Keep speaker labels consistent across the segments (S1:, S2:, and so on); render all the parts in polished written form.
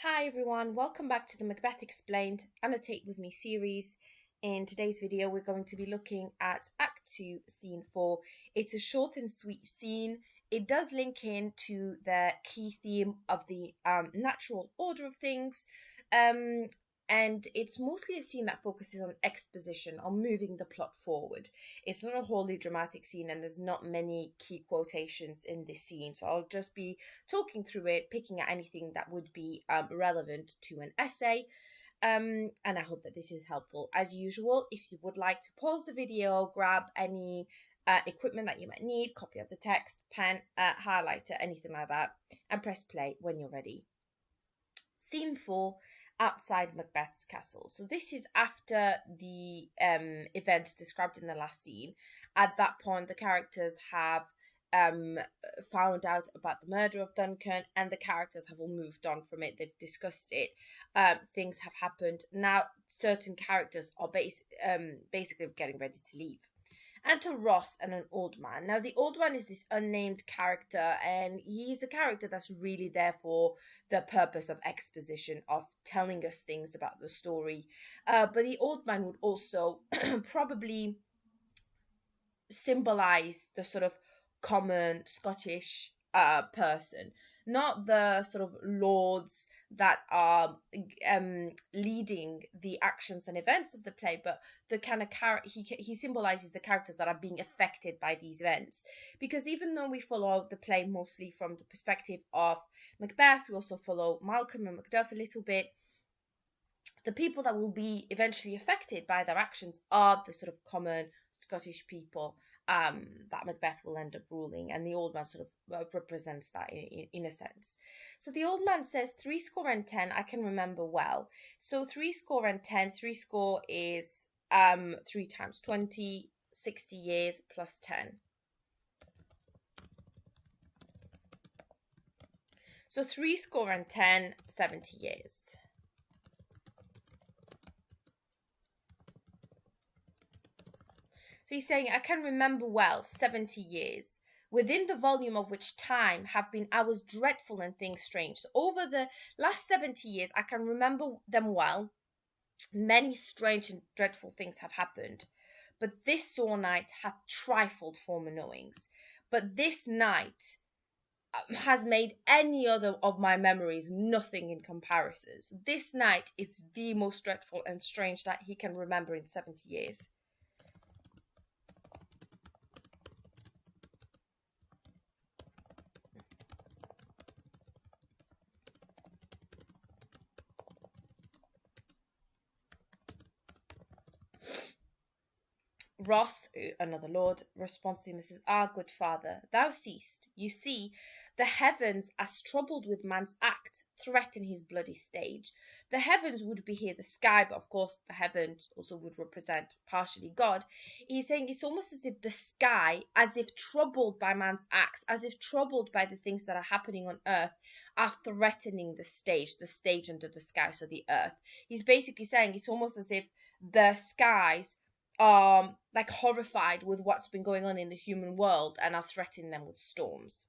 S1: Hi everyone, welcome back to the Macbeth Explained Annotate With Me series. In today's video, we're going to be looking at Act 2, Scene 4. It's a short and sweet scene. It does link in to the key theme of the natural order of things. And it's mostly a scene that focuses on exposition, on moving the plot forward. It's not a wholly dramatic scene, and there's not many key quotations in this scene. So I'll just be talking through it, picking at anything that would be relevant to an essay. And I hope that this is helpful. As usual, if you would like to pause the video, grab any equipment that you might need, copy of the text, pen, highlighter, anything like that, and press play when you're ready. Scene 4, outside Macbeth's castle. So this is after the events described in the last scene. At that point, the characters have found out about the murder of Duncan, and the characters have all moved on from it. They've discussed it. Things have happened. Now, certain characters are basically getting ready to leave. Enter Ross and an old man. Now, the old man is this unnamed character, and he's a character that's really there for the purpose of exposition, of telling us things about the story. But the old man would also probably symbolize the sort of common Scottish person, not the sort of lords that are leading the actions and events of the play, but the kind of he symbolizes the characters that are being affected by these events. Because even though we follow the play mostly from the perspective of Macbeth, we also follow Malcolm and Macduff a little bit. The people that will be eventually affected by their actions are the sort of common Scottish people that Macbeth will end up ruling, and the old man sort of represents that in a sense. So the old man says, 70 I can remember well. So 70 threescore is 3 times 20, 60 years plus 10. So 70, 70 years. So he's saying, I can remember well 70 years, within the volume of which time have been hours dreadful and things strange. So over the last 70 years, I can remember them well. Many strange and dreadful things have happened. But this sore night hath trifled former knowings. But this night has made any other of my memories nothing in comparison. So this night is the most dreadful and strange that he can remember in 70 years. Ross, another lord, responds to him and says, good father, thou seest, you see, the heavens, as troubled with man's act, threaten his bloody stage. The heavens would be here the sky, but of course the heavens also would represent partially God. He's saying it's almost as if the sky, as if troubled by man's acts, as if troubled by the things that are happening on earth, are threatening the stage under the sky, so the earth. He's basically saying it's almost as if the skies like horrified with what's been going on in the human world and are threatening them with storms.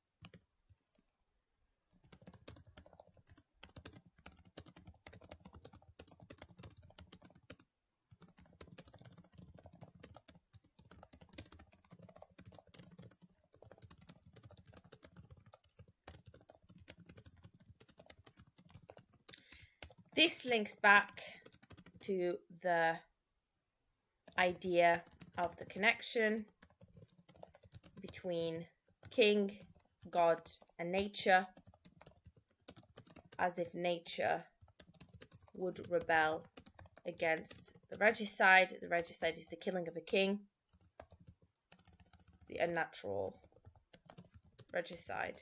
S1: This links back to the idea of the connection between king, God, and nature, as if nature would rebel against the regicide. The regicide is the killing of a king, the unnatural regicide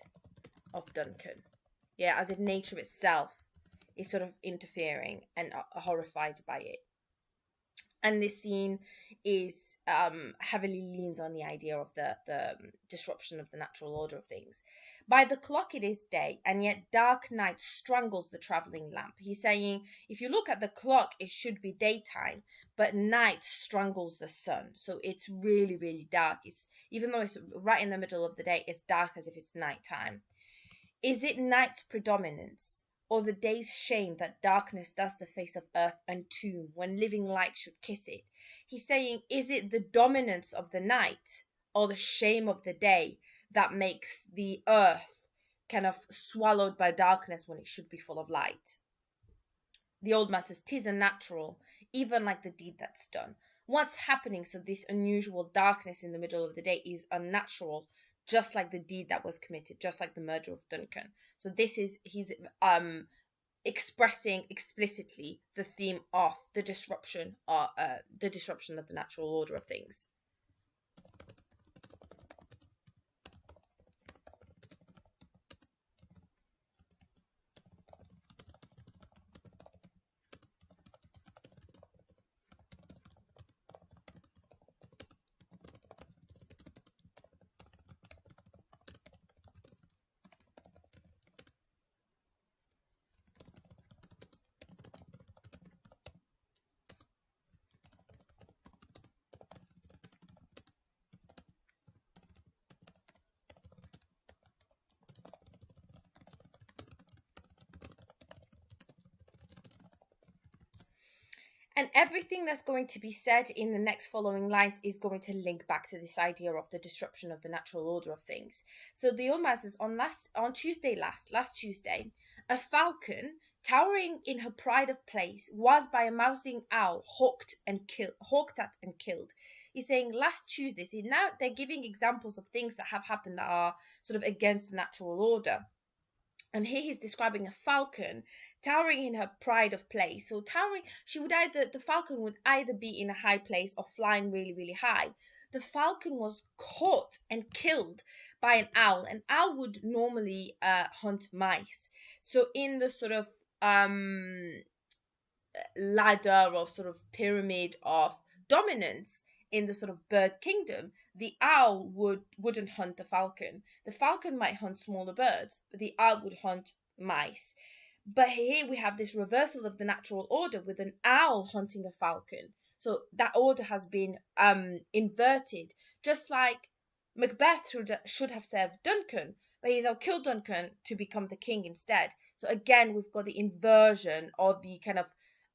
S1: of Duncan. Yeah, as if nature itself is sort of interfering and horrified by it. And this scene is heavily leans on the idea of the disruption of the natural order of things. By the clock it is day, and yet dark night strangles the travelling lamp. He's saying, if you look at the clock, it should be daytime, but night strangles the sun. So it's really, really dark. It's, even though it's right in the middle of the day, it's dark as if it's nighttime. Is it night's predominance, or the day's shame that darkness does the face of earth entomb when living light should kiss it. He's saying, is it the dominance of the night or the shame of the day that makes the earth kind of swallowed by darkness when it should be full of light? The old man says, "'Tis unnatural, even like the deed that's done." What's happening? So this unusual darkness in the middle of the day is unnatural, just like the deed that was committed, just like the murder of Duncan. So this is he's expressing explicitly the theme of the disruption of the natural order of things. And everything that's going to be said in the next following lines is going to link back to this idea of the disruption of the natural order of things. So the old man says, on Tuesday last Tuesday, a falcon, towering in her pride of place, was by a mousing owl hawked at and killed. He's saying last Tuesday. See, now they're giving examples of things that have happened that are sort of against the natural order. And here he's describing a falcon towering in her pride of place. So towering, the falcon would either be in a high place or flying really, really high. The falcon was caught and killed by an owl. An owl would normally hunt mice. So in the sort of ladder or sort of pyramid of dominance in the sort of bird kingdom, the owl wouldn't hunt the falcon. The falcon might hunt smaller birds, but the owl would hunt mice. But here we have this reversal of the natural order with an owl hunting a falcon. So that order has been inverted, just like Macbeth should have served Duncan, but he's now killed Duncan to become the king instead. So again, we've got the inversion or the kind of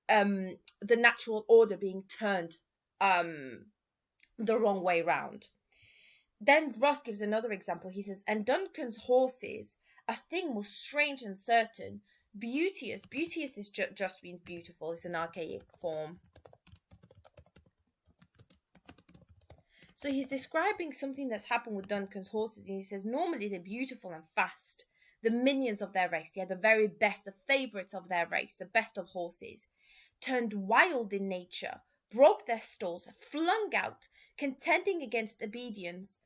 S1: the natural order being turned the wrong way round. Then Ross gives another example. He says, and Duncan's horses, a thing was strange and certain, beauteous. Beauteous is just means beautiful. It's an archaic form. So he's describing something that's happened with Duncan's horses, and he says normally they're beautiful and fast, the minions of their race, the very best, the favourites of their race, the best of horses, turned wild in nature, broke their stalls, flung out, contending against obedience,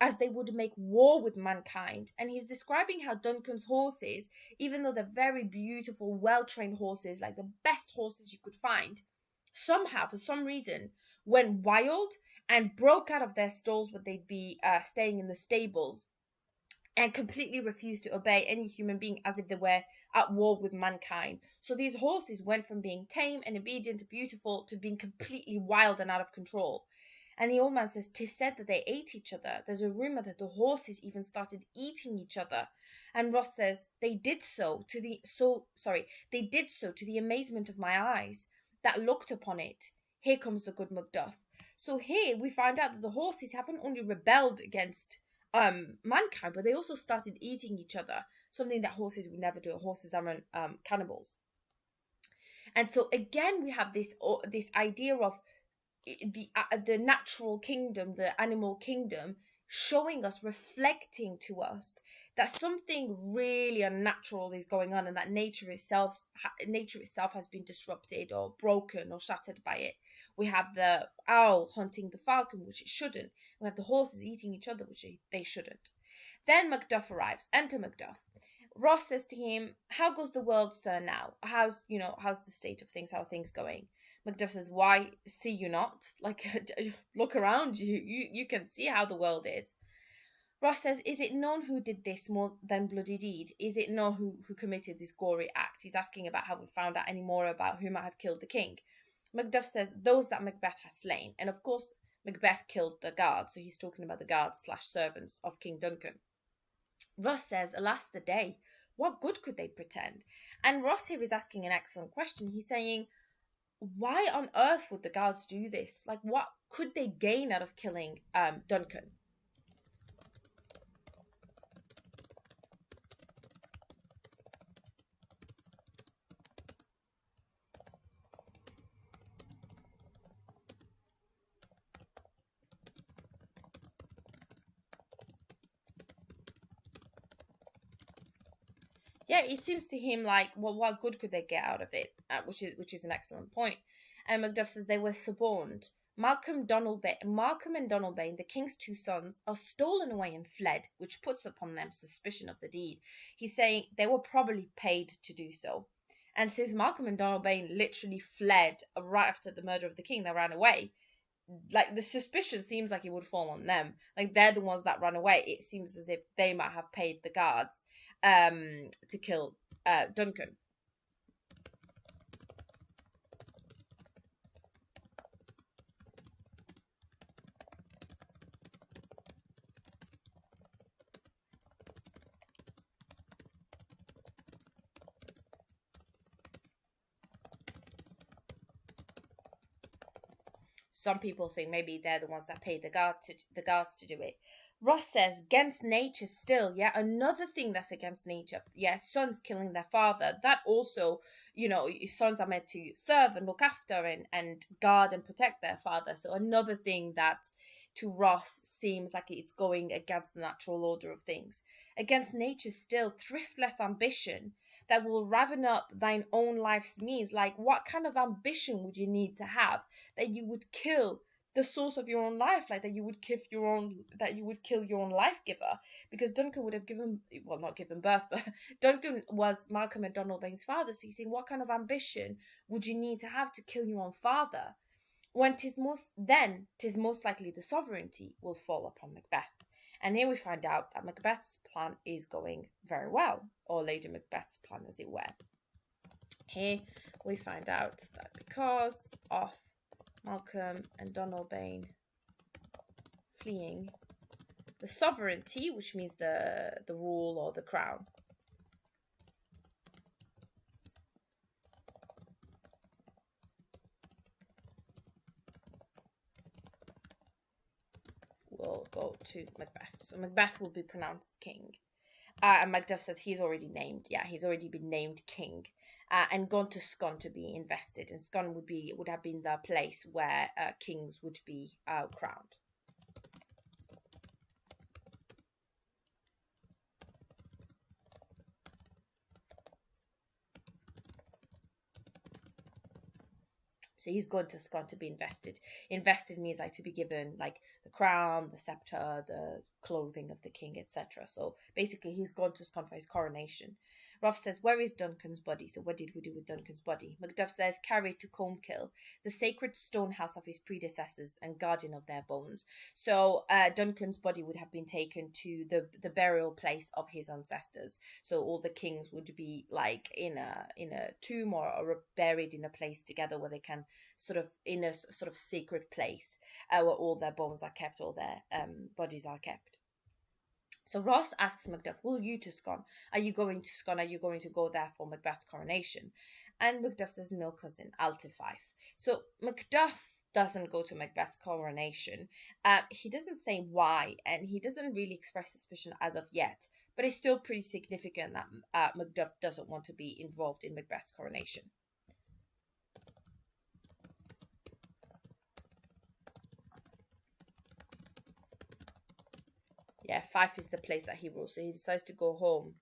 S1: as they would make war with mankind. And he's describing how Duncan's horses, even though they're very beautiful, well-trained horses, like the best horses you could find, somehow, for some reason, went wild and broke out of their stalls where they'd be staying in the stables and completely refused to obey any human being as if they were at war with mankind. So these horses went from being tame and obedient and beautiful to being completely wild and out of control. And the old man says, 'tis said that they ate each other. There's a rumor that the horses even started eating each other. And Ross says, they did so to the amazement of my eyes that looked upon it. Here comes the good Macduff. So here we find out that the horses haven't only rebelled against mankind, but they also started eating each other, something that horses would never do. Horses aren't cannibals. And so again we have this idea of the natural kingdom, the animal kingdom, showing us, reflecting to us that something really unnatural is going on, and that nature itself has been disrupted or broken or shattered by it. We have the owl hunting the falcon, which it shouldn't. We have the horses eating each other, which they shouldn't. Then Macduff arrives. Enter Macduff. Ross says to him, "How goes the world, sir, now? How's the state of things? How are things going?" Macduff says, "Why, see you not? Like, look around you. You can see how the world is." Ross says, "Is it known who did this more than bloody deed? Is it known who committed this gory act?" He's asking about how we found out any more about who might have killed the king. Macduff says, "Those that Macbeth has slain." And of course, Macbeth killed the guards, so he's talking about the guards / servants of King Duncan. Ross says, "Alas the day, What good could they pretend? And Ross here is asking an excellent question. He's saying, why on earth would the guards do this? Like, what could they gain out of killing Duncan? Yeah, it seems to him like, well, what good could they get out of it? Which is an excellent point. And Macduff says they were suborned. Malcolm and Donalbain, the king's two sons, are stolen away and fled, which puts upon them suspicion of the deed. He's saying they were probably paid to do so. And since Malcolm and Donalbain literally fled right after the murder of the king, they ran away. Like, the suspicion seems like it would fall on them. Like, they're the ones that ran away. It seems as if they might have paid the guards to kill Duncan. Some people think maybe they're the ones that paid the guards to do it. Ross says, against nature still, yeah, another thing that's against nature. Yeah, sons killing their father. That also, sons are meant to serve and look after and guard and protect their father. So another thing that to Ross seems like it's going against the natural order of things. Against nature still, thriftless ambition that will raven up thine own life's means. Like, what kind of ambition would you need to have that you would kill the source of your own life, like that you would kill your own life giver? Because Duncan would have given, well, not given birth, but Duncan was Malcolm and Donalbain's father. So he's saying, what kind of ambition would you need to have to kill your own father? When tis most likely the sovereignty will fall upon Macbeth. And here we find out that Macbeth's plan is going very well, or Lady Macbeth's plan, as it were. Here we find out that because of Malcolm and Donalbain fleeing the sovereignty, which means the rule or the crown, will go to Macbeth. So Macbeth will be pronounced king. And Macduff says he's already named. Yeah, he's already been named king. And gone to Scone to be invested. And Scone would have been the place where kings would be crowned. So he's going to Scone to be invested. Invested means like to be given like the crown, the scepter, the clothing of the king, etc. So basically he's gone to Scone for his coronation. Roth says, where is Duncan's body? So what did we do with Duncan's body? Macduff says, carried to Colmkill, the sacred stone house of his predecessors and guardian of their bones. So Duncan's body would have been taken to the burial place of his ancestors. So all the kings would be like in a tomb or buried in a place together where they can sort of in a sort of sacred place where all their bones are kept, all their bodies are kept. So Ross asks Macduff, will you to Scone? Are you going to Scone? Are you going to go there for Macbeth's coronation? And Macduff says, no, cousin, I'll to Fife. So Macduff doesn't go to Macbeth's coronation. He doesn't say why, and he doesn't really express suspicion as of yet. But it's still pretty significant that Macduff doesn't want to be involved in Macbeth's coronation. Yeah, Fife is the place that he rules, so he decides to go home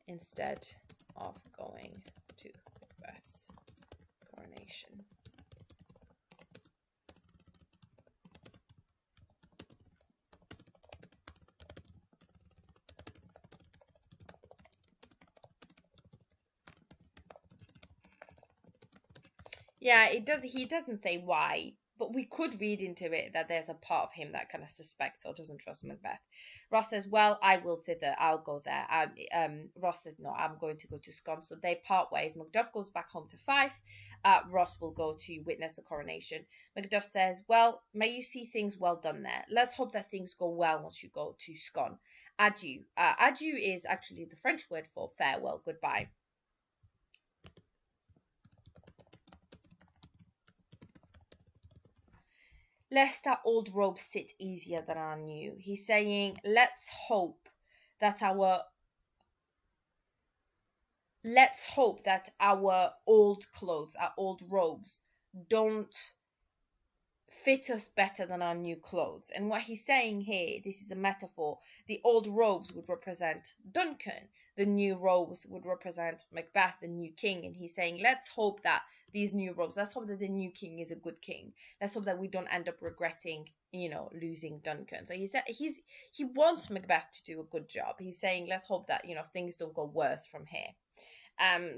S1: instead of going to Macbeth's coronation. Yeah, it does. He doesn't say why, but we could read into it that there's a part of him that kind of suspects or doesn't trust Macbeth. Ross says, "Well, I will thither. I'll go there." Ross says, "No, I'm going to go to Scone." So they part ways. Macduff goes back home to Fife. Ross will go to witness the coronation. Macduff says, "Well, may you see things well done there. Let's hope that things go well once you go to Scone." Adieu. Adieu is actually the French word for farewell, goodbye. Lest our old robes sit easier than our new. He's saying, that our let's hope that our old clothes, our old robes, don't fit us better than our new clothes. And what he's saying here, this is a metaphor. The old robes would represent Duncan, the new robes would represent Macbeth, the new king. And he's saying, let's hope that these new robes, let's hope that the new king is a good king. Let's hope that we don't end up regretting, losing Duncan. So he wants Macbeth to do a good job. He's saying, let's hope that, things don't go worse from here.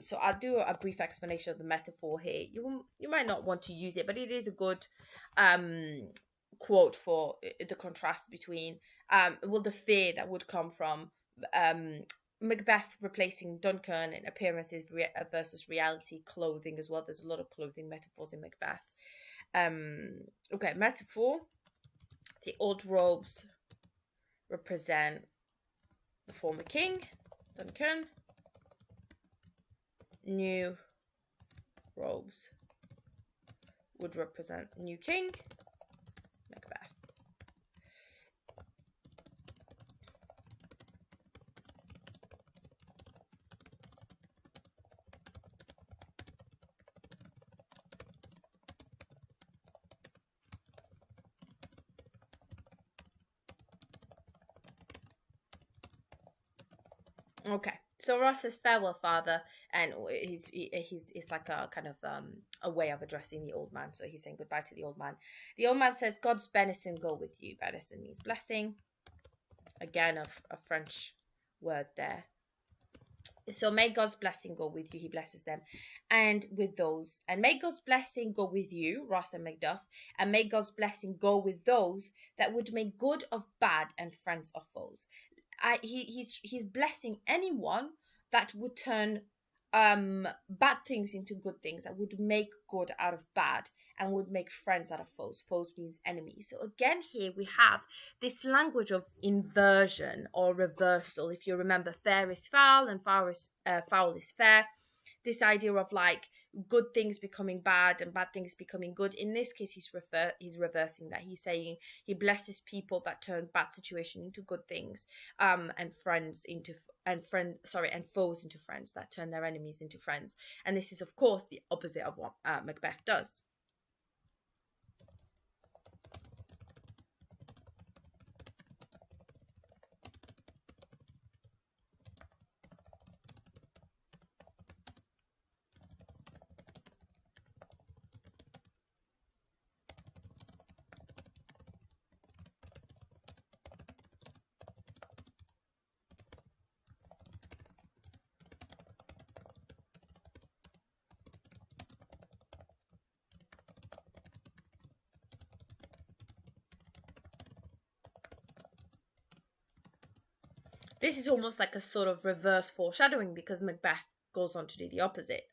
S1: So I'll do a brief explanation of the metaphor here. You might not want to use it, but it is a good quote for the contrast between the fear that would come from Macbeth replacing Duncan in appearances versus reality, clothing as well. There's a lot of clothing metaphors in Macbeth. Okay, metaphor. The old robes represent the former king, Duncan. New robes would represent new king, Macbeth. Okay, so Ross says farewell, father, and it's like a kind of a way of addressing the old man. So he's saying goodbye to the old man. The old man says, "God's benison go with you." Benison means blessing. Again, a French word there. So may God's blessing go with you. He blesses them, and with those, and may God's blessing go with you, Ross and Macduff, and may God's blessing go with those that would make good of bad and friends of foes. He's blessing anyone that would turn bad things into good things, that would make good out of bad and would make friends out of foes. Foes means enemies. So again here we have this language of inversion or reversal. If you remember, fair is foul and foul is fair. This idea of like good things becoming bad and bad things becoming good. In this case, he's reversing that. He's saying he blesses people that turn bad situation into good things, and foes into friends, that turn their enemies into friends. And this is, of course, the opposite of what Macbeth does. This is almost like a sort of reverse foreshadowing because Macbeth goes on to do the opposite.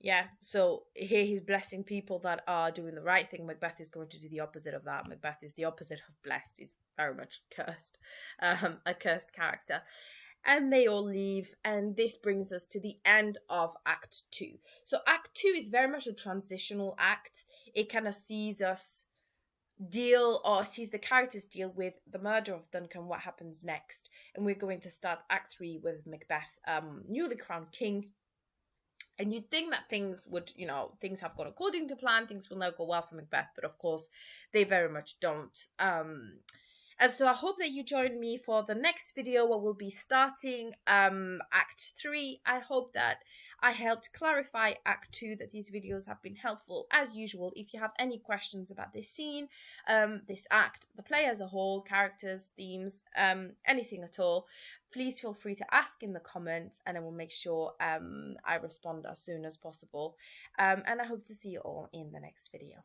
S1: Yeah, so here he's blessing people that are doing the right thing. Macbeth is going to do the opposite of that. Macbeth is the opposite of blessed. He's very much cursed, a cursed character. And they all leave, and this brings us to the end of Act 2. So Act 2 is very much a transitional act. It kind of sees us sees the characters deal with the murder of Duncan, what happens next. And we're going to start Act 3 with Macbeth, newly crowned king. And you'd think that things have gone according to plan, things will now go well for Macbeth, but of course they very much don't. And so I hope that you join me for the next video where we'll be starting Act 3. I hope that I helped clarify Act 2, that these videos have been helpful. As usual, if you have any questions about this scene, this act, the play as a whole, characters, themes, anything at all, please feel free to ask in the comments, and I will make sure I respond as soon as possible. And I hope to see you all in the next video.